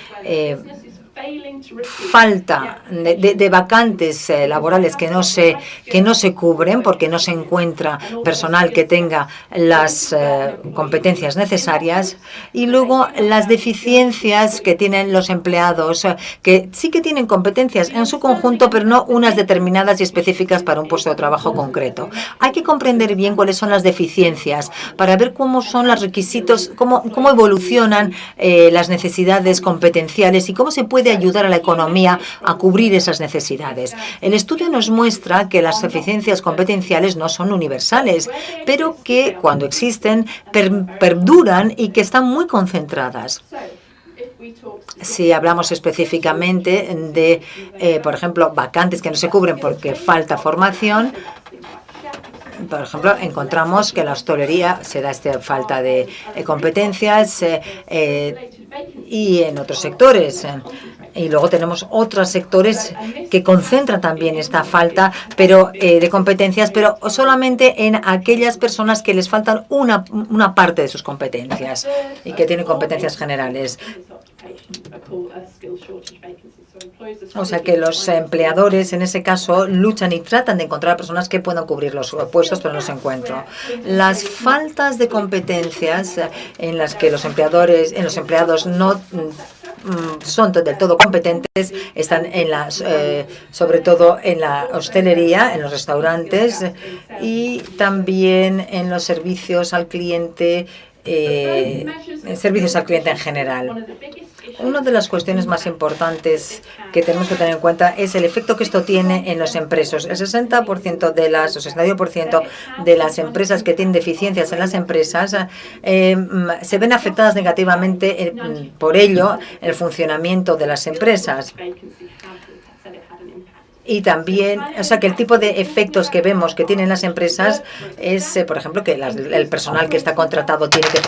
falta de vacantes laborales que no se cubren porque no se encuentra personal que tenga las competencias necesarias, y luego las deficiencias que tienen los empleados que sí que tienen competencias en su conjunto, pero no unas determinadas y específicas para un puesto de trabajo concreto. Hay que comprender bien cuáles son las deficiencias para ver cómo son los requisitos, cómo evolucionan las necesidades competenciales y cómo se puede ayudar a la economía a cubrir esas necesidades. El estudio nos muestra que las deficiencias competenciales no son universales, pero que cuando existen perduran y que están muy concentradas. Si hablamos específicamente de, por ejemplo, vacantes que no se cubren porque falta formación, por ejemplo, encontramos que en la hostelería se da esta falta de competencias y en otros sectores. Y luego tenemos otros sectores que concentran también esta falta de competencias, pero solamente en aquellas personas que les faltan una parte de sus competencias y que tienen competencias generales. O sea que los empleadores en ese caso luchan y tratan de encontrar personas que puedan cubrir los puestos, pero no los encuentran. Las faltas de competencias en las que los empleados no son del todo competentes están sobre todo en la hostelería, en los restaurantes y también en los servicios al cliente, en general. Una de las cuestiones más importantes que tenemos que tener en cuenta es el efecto que esto tiene en los empresarios. El 60% de o 69% de las empresas que tienen deficiencias en las empresas se ven afectadas negativamente por ello el funcionamiento de las empresas. Y también, o sea, que el tipo de efectos que vemos que tienen las empresas es, por ejemplo, que el personal que está contratado tiene que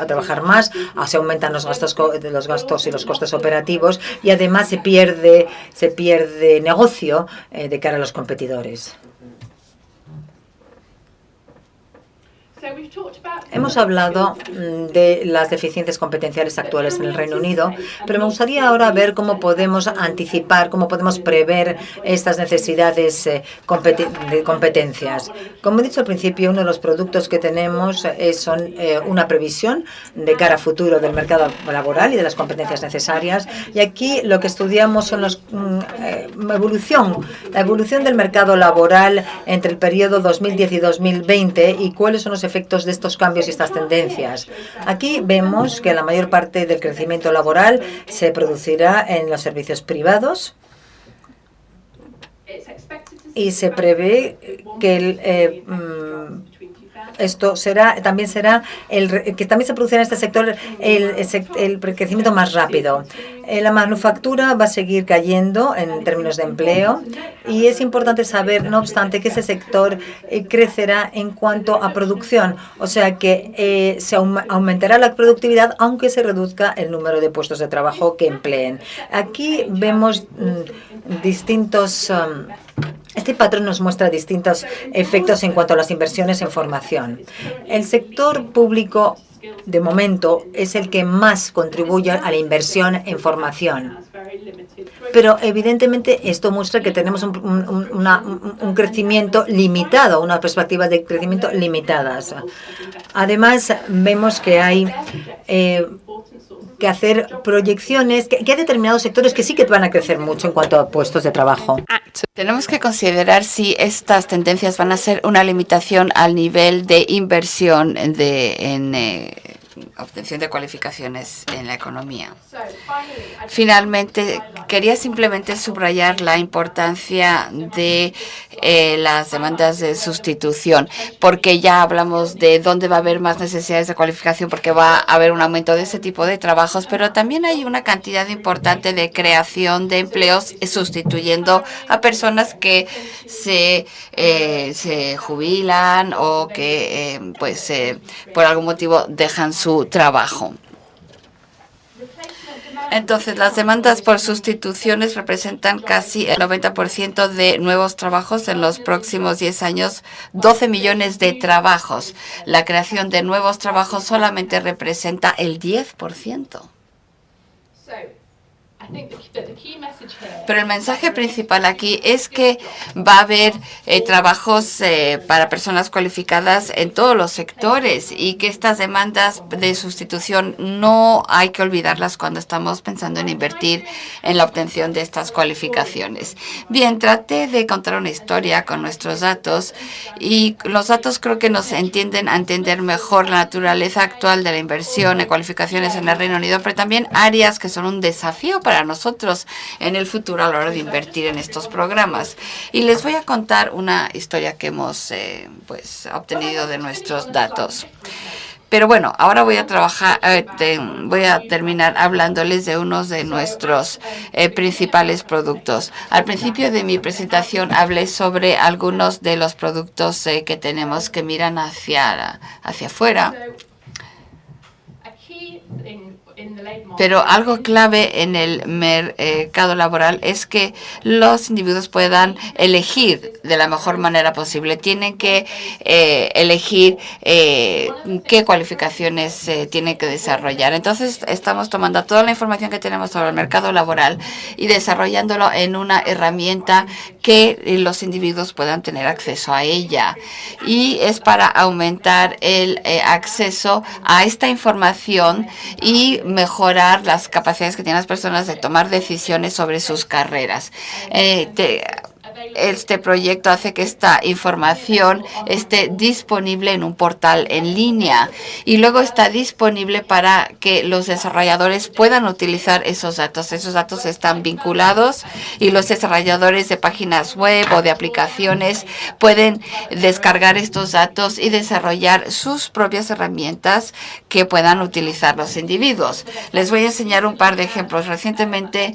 trabajar más, se aumentan los gastos y los costes operativos, y además se pierde negocio de cara a los competidores. Hemos hablado de las deficiencias competenciales actuales en el Reino Unido, pero me gustaría ahora ver cómo podemos anticipar, cómo podemos prever estas necesidades de competencias. Como he dicho al principio, uno de los productos que tenemos son una previsión de cara a futuro del mercado laboral y de las competencias necesarias. Y aquí lo que estudiamos son la evolución del mercado laboral entre el periodo 2010 y 2020 y cuáles son los efectos de estos cambios y estas tendencias. Aquí vemos que la mayor parte del crecimiento laboral se producirá en los servicios privados y se prevé que esto también se producirá en este sector el crecimiento más rápido. La manufactura va a seguir cayendo en términos de empleo y es importante saber, no obstante, que ese sector crecerá en cuanto a producción, o sea que se aumentará la productividad aunque se reduzca el número de puestos de trabajo que empleen. Aquí vemos distintos... Este patrón nos muestra distintos efectos en cuanto a las inversiones en formación. El sector público, de momento, es el que más contribuye a la inversión en formación. Pero evidentemente esto muestra que tenemos un crecimiento limitado, unas perspectivas de crecimiento limitadas. Además, vemos que hay que hacer proyecciones, que hay determinados sectores que sí que van a crecer mucho en cuanto a puestos de trabajo. Tenemos que considerar si estas tendencias van a ser una limitación al nivel de inversión en obtención de cualificaciones en la economía. Finalmente, quería simplemente subrayar la importancia de las demandas de sustitución, porque ya hablamos de dónde va a haber más necesidades de cualificación, porque va a haber un aumento de ese tipo de trabajos, pero también hay una cantidad importante de creación de empleos sustituyendo a personas que se jubilan o que por algún motivo dejan su trabajo. Entonces, las demandas por sustituciones representan casi el 90% de nuevos trabajos en los próximos 10 años, 12 millones de trabajos. La creación de nuevos trabajos solamente representa el 10%. Pero el mensaje principal aquí es que va a haber trabajos para personas cualificadas en todos los sectores y que estas demandas de sustitución no hay que olvidarlas cuando estamos pensando en invertir en la obtención de estas cualificaciones. Bien, traté de contar una historia con nuestros datos y los datos creo que nos entienden a entender mejor la naturaleza actual de la inversión en cualificaciones en el Reino Unido, pero también áreas que son un desafío para nosotros en el futuro a la hora de invertir en estos programas. Y les voy a contar una historia que hemos obtenido de nuestros datos. Pero bueno, ahora voy a terminar hablándoles de unos de nuestros principales productos. Al principio de mi presentación hablé sobre algunos de los productos que tenemos que miran hacia afuera. Pero algo clave en el mercado laboral es que los individuos puedan elegir de la mejor manera posible. Tienen que elegir qué cualificaciones tienen que desarrollar. Entonces, estamos tomando toda la información que tenemos sobre el mercado laboral y desarrollándolo en una herramienta que los individuos puedan tener acceso a ella. Y es para aumentar el acceso a esta información y mejorar las capacidades que tienen las personas de tomar decisiones sobre sus carreras. Este proyecto hace que esta información esté disponible en un portal en línea y luego está disponible para que los desarrolladores puedan utilizar esos datos. Esos datos están vinculados y los desarrolladores de páginas web o de aplicaciones pueden descargar estos datos y desarrollar sus propias herramientas que puedan utilizar los individuos. Les voy a enseñar un par de ejemplos. Recientemente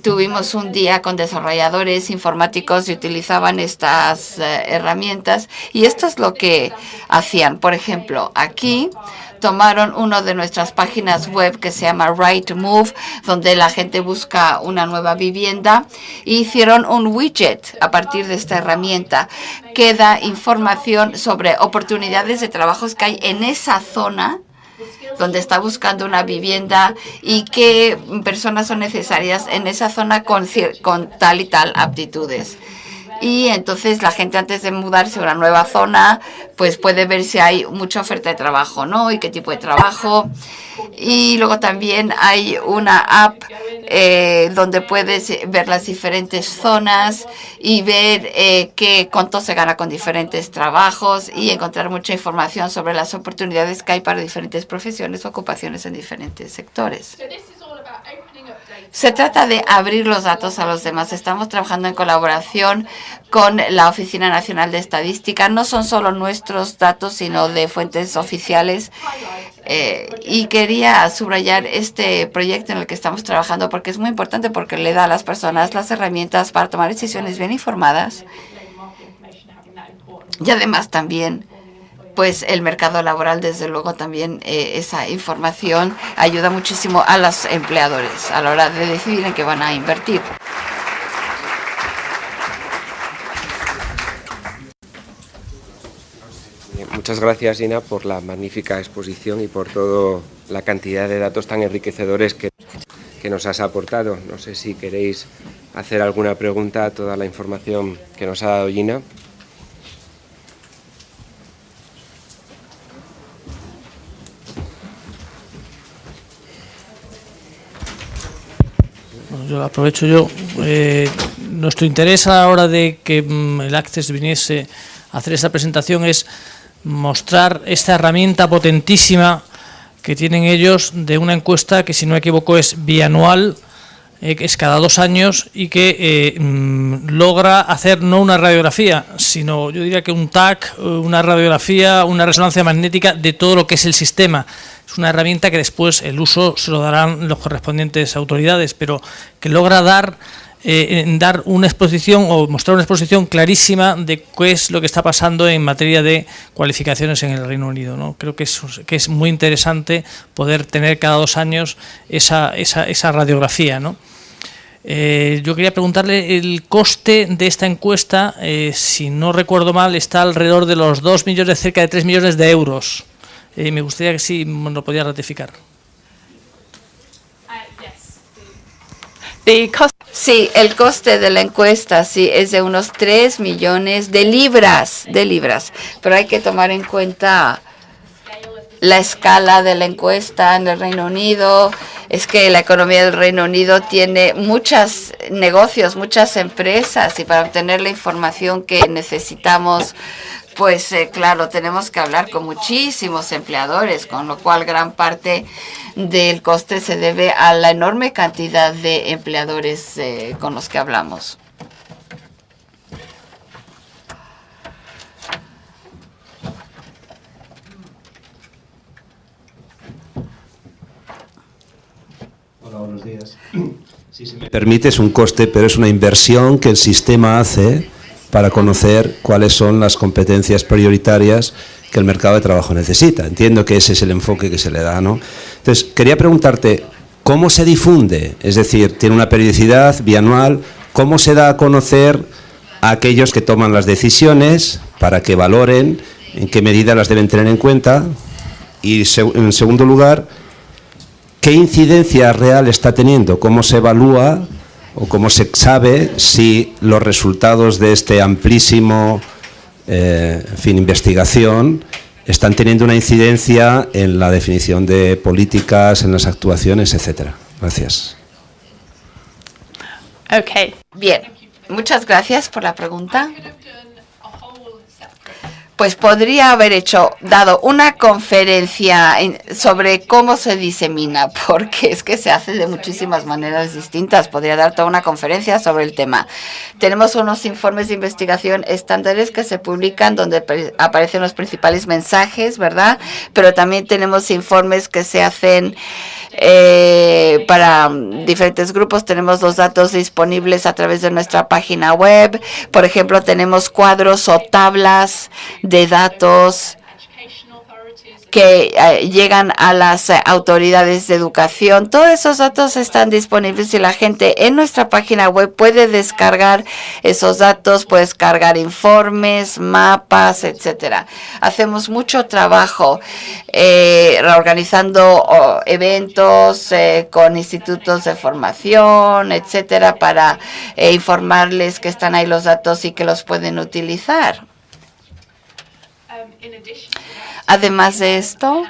tuvimos un día con desarrolladores informáticos y utilizaban estas herramientas y esto es lo que hacían. Por ejemplo, aquí tomaron una de nuestras páginas web que se llama Rightmove, donde la gente busca una nueva vivienda, e hicieron un widget a partir de esta herramienta que da información sobre oportunidades de trabajos que hay en esa zona donde está buscando una vivienda y qué personas son necesarias en esa zona con tal y tal aptitudes. Y entonces la gente antes de mudarse a una nueva zona, pues puede ver si hay mucha oferta de trabajo, ¿no? Y qué tipo de trabajo. Y luego también hay una app donde puedes ver las diferentes zonas y ver cuánto se gana con diferentes trabajos y encontrar mucha información sobre las oportunidades que hay para diferentes profesiones o ocupaciones en diferentes sectores. Se trata de abrir los datos a los demás. Estamos trabajando en colaboración con la Oficina Nacional de Estadística. No son solo nuestros datos, sino de fuentes oficiales. Y quería subrayar este proyecto en el que estamos trabajando porque es muy importante, porque le da a las personas las herramientas para tomar decisiones bien informadas. Y además también, pues el mercado laboral, desde luego también esa información ayuda muchísimo a los empleadores a la hora de decidir en qué van a invertir. Muchas gracias, Ina, por la magnífica exposición y por toda la cantidad de datos tan enriquecedores que nos has aportado. No sé si queréis hacer alguna pregunta a toda la información que nos ha dado Ina. Bueno, yo lo aprovecho yo. Nuestro interés a la hora de que el Access viniese a hacer esta presentación es mostrar esta herramienta potentísima que tienen ellos de una encuesta que, si no me equivoco, es bianual, que es cada 2 años y que logra hacer no una radiografía, sino yo diría que un TAC, una radiografía, una resonancia magnética de todo lo que es el sistema. Es una herramienta que después el uso se lo darán las correspondientes autoridades, pero que logra dar una exposición o mostrar una exposición clarísima de qué es lo que está pasando en materia de cualificaciones en el Reino Unido, ¿no? Creo que es muy interesante poder tener cada 2 años esa radiografía, ¿no? Yo quería preguntarle el coste de esta encuesta, si no recuerdo mal, está alrededor de los 2 millones, cerca de 3 millones de euros. Me gustaría que sí me lo podía ratificar. Sí, el coste de la encuesta sí es de unos 3 millones de libras, pero hay que tomar en cuenta la escala de la encuesta en el Reino Unido. Es que la economía del Reino Unido tiene muchos negocios, muchas empresas, y para obtener la información que necesitamos, pues claro, tenemos que hablar con muchísimos empleadores, con lo cual gran parte del coste se debe a la enorme cantidad de empleadores con los que hablamos. Hola, buenos días. Si se me permite, es un coste, pero es una inversión que el sistema hace para conocer cuáles son las competencias prioritarias que el mercado de trabajo necesita. Entiendo que ese es el enfoque que se le da, ¿no? Entonces, quería preguntarte, ¿cómo se difunde? Es decir, tiene una periodicidad bianual. ¿Cómo se da a conocer a aquellos que toman las decisiones para que valoren en qué medida las deben tener en cuenta? Y, en segundo lugar, ¿qué incidencia real está teniendo? ¿Cómo se evalúa o cómo se sabe si los resultados de este amplísimo investigación están teniendo una incidencia en la definición de políticas, en las actuaciones, etcétera? Gracias. Okay. Bien, muchas gracias por la pregunta. Pues podría haber dado una conferencia sobre cómo se disemina, porque es que se hace de muchísimas maneras distintas. Podría dar toda una conferencia sobre el tema. Tenemos unos informes de investigación estándares que se publican donde aparecen los principales mensajes, ¿verdad? Pero también tenemos informes que se hacen para diferentes grupos. Tenemos los datos disponibles a través de nuestra página web. Por ejemplo, tenemos cuadros o tablas de datos que llegan a las autoridades de educación. Todos esos datos están disponibles y la gente en nuestra página web puede descargar esos datos, puede descargar informes, mapas, etcétera. Hacemos mucho trabajo reorganizando eventos con institutos de formación, etcétera, para informarles que están ahí los datos y que los pueden utilizar. Además de esto,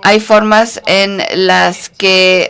hay formas en las que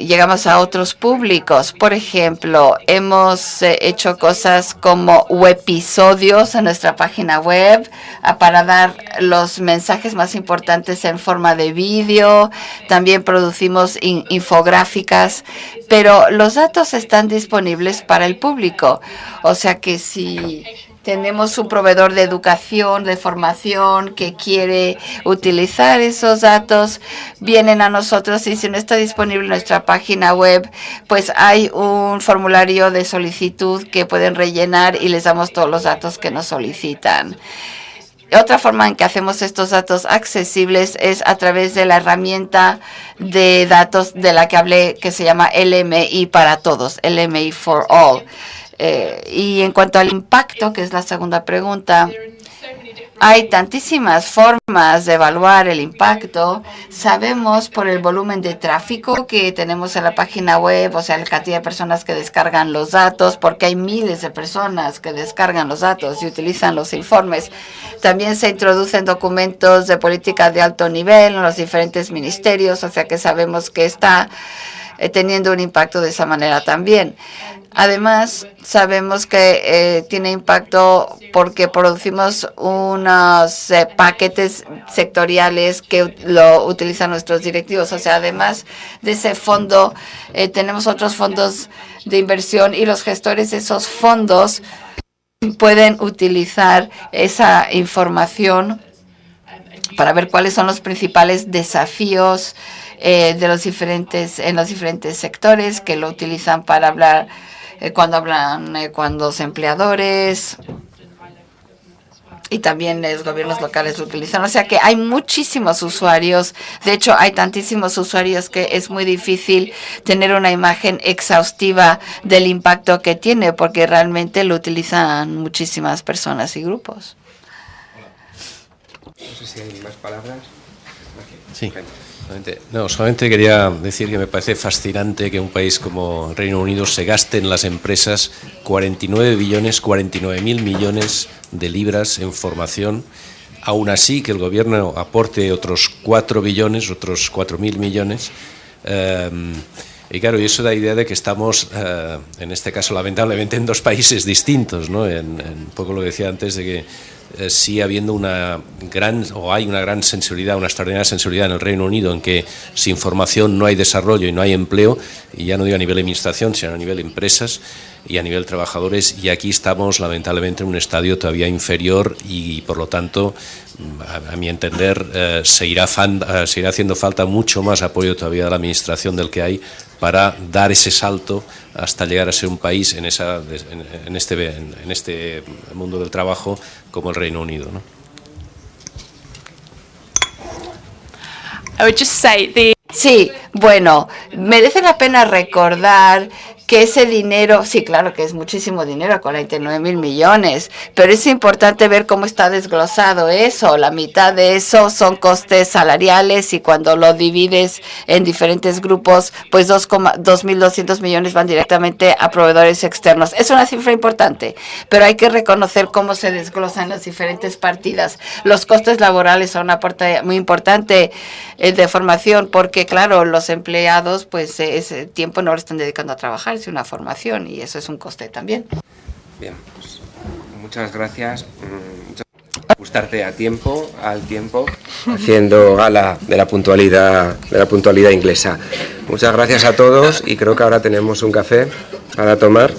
llegamos a otros públicos. Por ejemplo, hemos hecho cosas como episodios en nuestra página web para dar los mensajes más importantes en forma de vídeo. También producimos infográficas, pero los datos están disponibles para el público. O sea que si tenemos un proveedor de educación, de formación que quiere utilizar esos datos, vienen a nosotros y si no está disponible en nuestra página web, pues hay un formulario de solicitud que pueden rellenar y les damos todos los datos que nos solicitan. Otra forma en que hacemos estos datos accesibles es a través de la herramienta de datos de la que hablé, que se llama LMI para todos, LMI for all. Y en cuanto al impacto, que es la segunda pregunta, hay tantísimas formas de evaluar el impacto. Sabemos por el volumen de tráfico que tenemos en la página web, o sea, la cantidad de personas que descargan los datos, porque hay miles de personas que descargan los datos y utilizan los informes. También se introducen documentos de política de alto nivel en los diferentes ministerios, o sea que sabemos que está teniendo un impacto de esa manera también. Además, sabemos que tiene impacto porque producimos unos paquetes sectoriales que lo utilizan nuestros directivos. O sea, además de ese fondo, tenemos otros fondos de inversión y los gestores de esos fondos pueden utilizar esa información para ver cuáles son los principales desafíos en los diferentes sectores que lo utilizan para hablar cuando hablan con los empleadores y también los gobiernos locales lo utilizan. O sea que hay muchísimos usuarios. De hecho, hay tantísimos usuarios que es muy difícil tener una imagen exhaustiva del impacto que tiene porque realmente lo utilizan muchísimas personas y grupos. No sé si hay más palabras. Sí. Solamente quería decir que me parece fascinante que un país como Reino Unido se gaste en las empresas 49.000 millones de libras en formación, aún así que el gobierno aporte otros 4 billones, otros 4.000 millones. Y claro, y eso da idea de que estamos, en este caso, lamentablemente, en dos países distintos, ¿no? Un poco lo que decía antes de que sigue habiendo hay una gran sensibilidad, una extraordinaria sensibilidad en el Reino Unido en que sin formación no hay desarrollo y no hay empleo, y ya no digo a nivel de administración, sino a nivel de empresas y a nivel de trabajadores, y aquí estamos lamentablemente en un estadio todavía inferior y por lo tanto, a mi entender, seguirá haciendo falta mucho más apoyo todavía de la administración del que hay para dar ese salto hasta llegar a ser un país en este mundo del trabajo como el Reino Unido, ¿no? I would just say Sí, bueno, merece la pena recordar que ese dinero, sí, claro que es muchísimo dinero, 49.000 millones, pero es importante ver cómo está desglosado eso. La mitad de eso son costes salariales y cuando lo divides en diferentes grupos, pues 2.200 millones van directamente a proveedores externos. Es una cifra importante, pero hay que reconocer cómo se desglosan las diferentes partidas. Los costes laborales son una parte muy importante de formación porque, claro, los empleados, pues ese tiempo no lo están dedicando a trabajar, es una formación y eso es un coste también. Bien, pues, muchas gracias. Gustarte al tiempo, haciendo gala de la puntualidad inglesa. Muchas gracias a todos y creo que ahora tenemos un café para tomar.